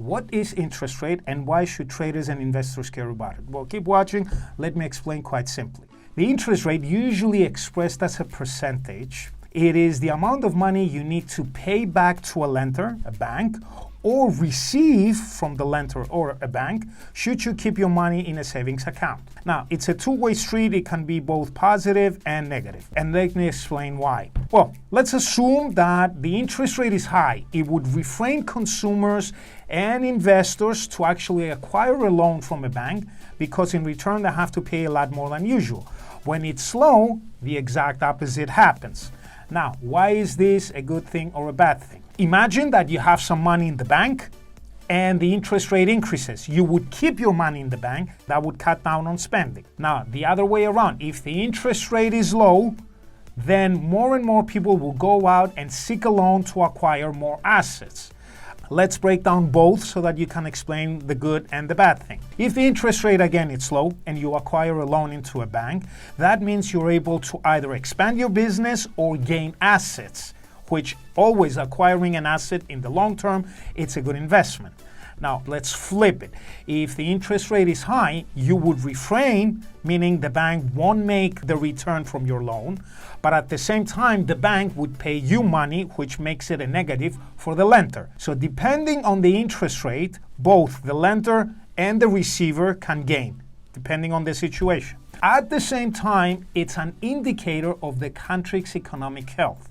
What is interest rate and why should traders and investors care about it? Well, keep watching. Let me explain quite simply. The interest rate, usually expressed as a percentage, it is the amount of money you need to pay back to a lender, a bank, or receive from the lender or a bank should you keep your money in a savings account. Now, it's a two-way street. It can be both positive and negative. And let me explain why. Well, let's assume that the interest rate is high. It would refrain consumers and investors to actually acquire a loan from a bank because in return they have to pay a lot more than usual. When it's low, the exact opposite happens. Now, why is this a good thing or a bad thing? Imagine that you have some money in the bank and the interest rate increases. You would keep your money in the bank. That would cut down on spending. Now, the other way around, if the interest rate is low, then more and more people will go out and seek a loan to acquire more assets. Let's break down both so that you can explain the good and the bad thing. If the interest rate, again, is low and you acquire a loan into a bank, that means you're able to either expand your business or gain assets, which always acquiring an asset in the long term, it's a good investment. Now, let's flip it. If the interest rate is high, you would refrain, meaning the bank won't make the return from your loan, but at the same time, the bank would pay you money, which makes it a negative for the lender. So depending on the interest rate, both the lender and the receiver can gain, depending on the situation. At the same time, it's an indicator of the country's economic health.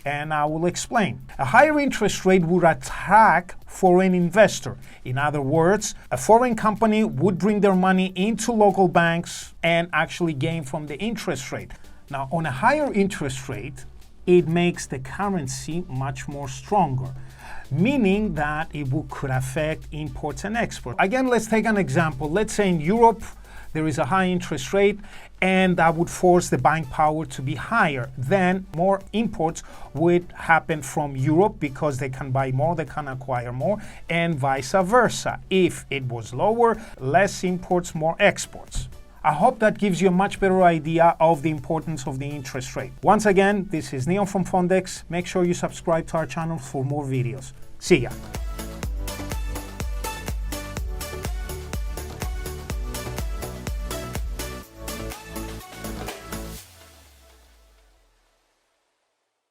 And I will explain. A higher interest rate would attract foreign investor. In other words, a foreign company would bring their money into local banks and actually gain from the interest rate. Now, on a higher interest rate, it makes the currency much more stronger, meaning that it could affect imports and exports. Again, let's take an example. Let's say in Europe, there is a high interest rate, and that would force the buying power to be higher. Then more imports would happen from Europe because they can buy more, they can acquire more, and vice versa. If it was lower, less imports, more exports. I hope that gives you a much better idea of the importance of the interest rate. Once again, this is Neon from Fondex. Make sure you subscribe to our channel for more videos. See ya.